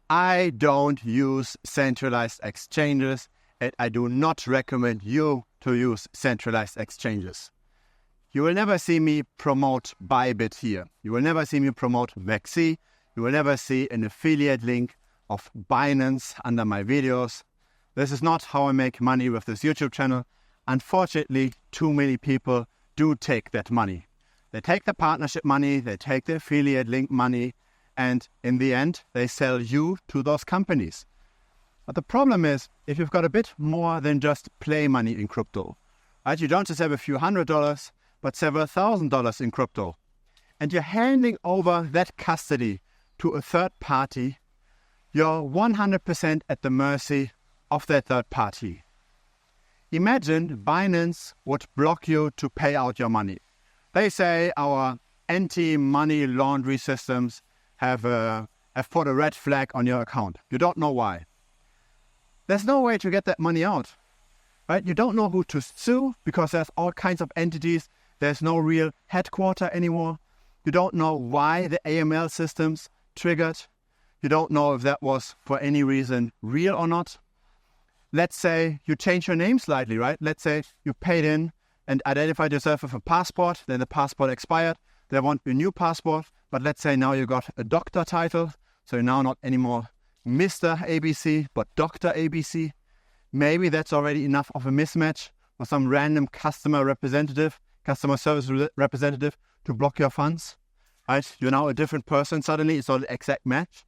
I don't use centralized exchanges, and I do not recommend you to use centralized exchanges. You will never see me promote Bybit here. You will never see me promote MEXC. You will never see an affiliate link of Binance under my videos. This is not how I make money with this YouTube channel. Unfortunately, too many people do take that money. They take the partnership money, they take the affiliate link money, and in the end, they sell you to those companies. But the problem is, if you've got a bit more than just play money in crypto, right? You don't just have a few $100s, but several $1,000s in crypto. And you're handing over that custody to a third party, you're 100% at the mercy of that third party. Imagine Binance would block you to pay out your money. They say our anti-money laundering systems have put a red flag on your account. You don't know why. There's no way to get that money out, right? You don't know who to sue because there's all kinds of entities. There's no real headquarter anymore. You don't know why the AML systems triggered. You don't know if that was for any reason real or not. Let's say you change your name slightly, right? Let's say you paid in and identified yourself with a passport, then the passport expired. They want a new passport, but let's say now you got a doctor title, so you're now not anymore Mr. ABC, but Dr. ABC. Maybe that's already enough of a mismatch for some random customer service representative to block your funds, right? You're now a different person suddenly, it's not an exact match.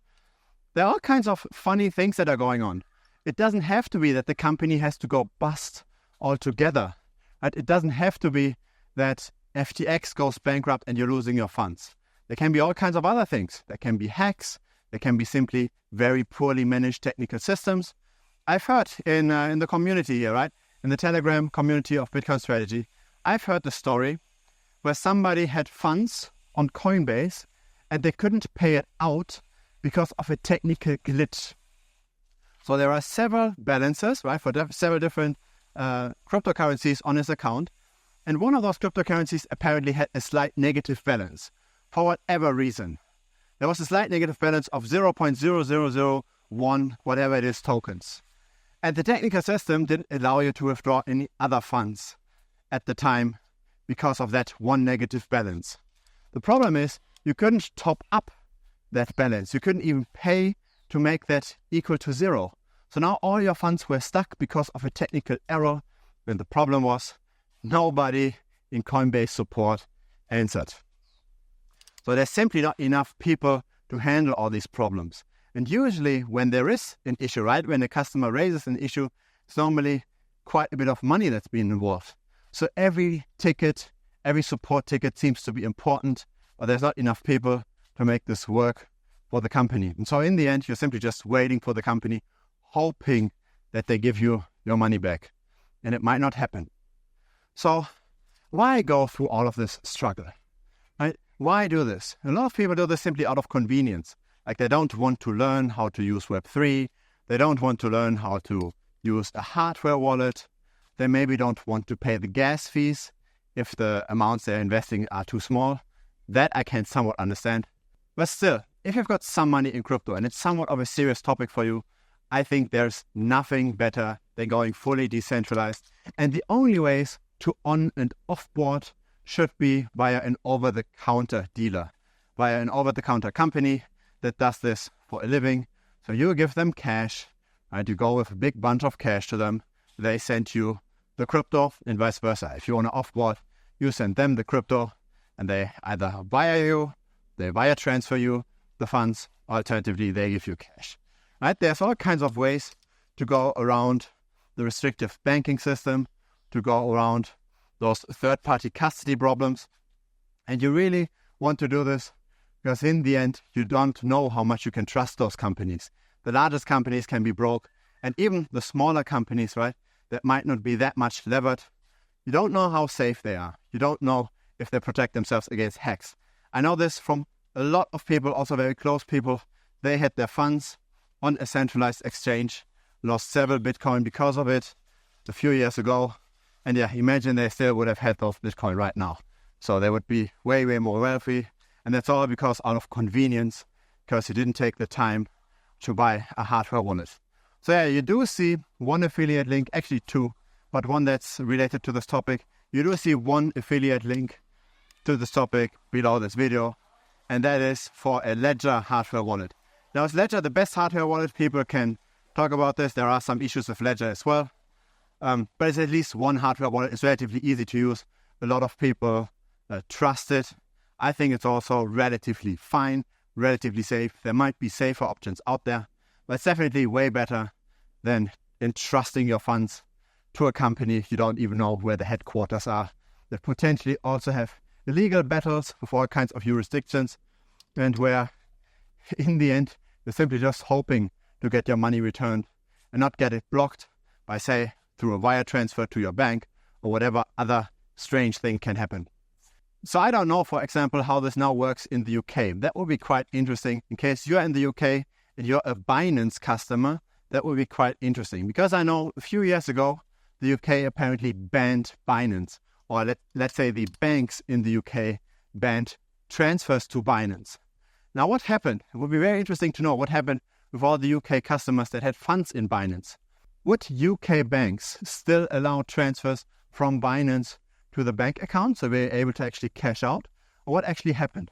There are all kinds of funny things that are going on. It doesn't have to be that the company has to go bust altogether, right? It doesn't have to be that FTX goes bankrupt and you're losing your funds. There can be all kinds of other things. There can be hacks. There can be simply very poorly managed technical systems. I've heard in the community here, right? In the Telegram community of Bitcoin Strategy, I've heard the story where somebody had funds on Coinbase and they couldn't pay it out because of a technical glitch. So there are several balances, right, for several different cryptocurrencies on his account. And one of those cryptocurrencies apparently had a slight negative balance for whatever reason. There was a slight negative balance of 0.0001, whatever it is, tokens. And the technical system didn't allow you to withdraw any other funds at the time because of that one negative balance. The problem is you couldn't top up that balance. You couldn't even pay to make that equal to zero. So now all your funds were stuck because of a technical error. And the problem was nobody in Coinbase support answered. So there's simply not enough people to handle all these problems. And usually when there is an issue, right, when a customer raises an issue, it's normally quite a bit of money that's been involved. So every ticket, every support ticket seems to be important, but there's not enough people to make this work for the company. And so in the end, you're simply just waiting for the company, hoping that they give you your money back. And it might not happen. So why go through all of this struggle? Right? Why do this? A lot of people do this simply out of convenience. Like they don't want to learn how to use Web3. They don't want to learn how to use a hardware wallet. They maybe don't want to pay the gas fees if the amounts they're investing are too small. That I can somewhat understand. But still, if you've got some money in crypto and it's somewhat of a serious topic for you, I think there's nothing better than going fully decentralized. And the only ways to on and offboard should be via an over-the-counter dealer, via an over-the-counter company that does this for a living. So you give them cash, and you go with a big bunch of cash to them. They send you the crypto and vice versa. If you want to offboard, you send them the crypto and they either wire transfer you the funds, alternatively they give you cash. Right? There's all kinds of ways to go around the restrictive banking system, to go around those third-party custody problems. And you really want to do this because in the end, you don't know how much you can trust those companies. The largest companies can be broke, and even the smaller companies, right, that might not be that much levered, you don't know how safe they are. You don't know if they protect themselves against hacks. I know this from a lot of people, also very close people. They had their funds on a centralized exchange, lost several Bitcoin because of it a few years ago. And yeah, imagine they still would have had those Bitcoin right now. So they would be way, way more wealthy. And that's all because out of convenience, because you didn't take the time to buy a hardware wallet. So yeah, you do see one affiliate link, actually two, but one that's related to this topic. You do see one affiliate link to this topic below this video, and that is for a Ledger hardware wallet. Now, is Ledger the best hardware wallet? People can talk about this. There are some issues with Ledger as well. But it's at least one hardware wallet. It's relatively easy to use. A lot of people trust it. I think it's also relatively fine, relatively safe. There might be safer options out there, but it's definitely way better than entrusting your funds to a company you don't even know where the headquarters are, that potentially also have illegal battles with all kinds of jurisdictions, and where in the end you're simply just hoping to get your money returned and not get it blocked by, say, through a wire transfer to your bank or whatever other strange thing can happen. So I don't know, for example, how this now works in the UK. That would be quite interesting. In case you're in the UK and you're a Binance customer, that would be quite interesting. Because I know a few years ago, the UK apparently banned Binance. Or let's say the banks in the UK banned transfers to Binance. Now what happened? It would be very interesting to know what happened with all the UK customers that had funds in Binance. Would UK banks still allow transfers from Binance to the bank account, so we're able to actually cash out? Or what actually happened?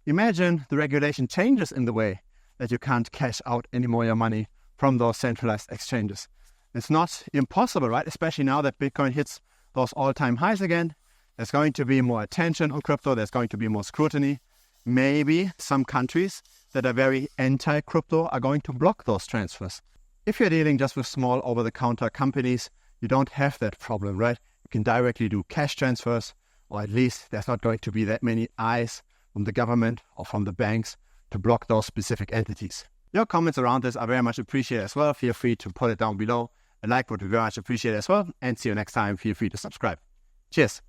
Imagine the regulation changes in the way that you can't cash out anymore your money from those centralized exchanges. It's not impossible, right? Especially now that Bitcoin hits those all-time highs again. There's going to be more attention on crypto. There's going to be more scrutiny. Maybe some countries that are very anti-crypto are going to block those transfers. If you're dealing just with small over-the-counter companies, you don't have that problem, right? You can directly do cash transfers, or at least there's not going to be that many eyes from the government or from the banks to block those specific entities. Your comments around this are very much appreciated as well. Feel free to put it down below. A like would be very much appreciated as well. And see you next time. Feel free to subscribe. Cheers.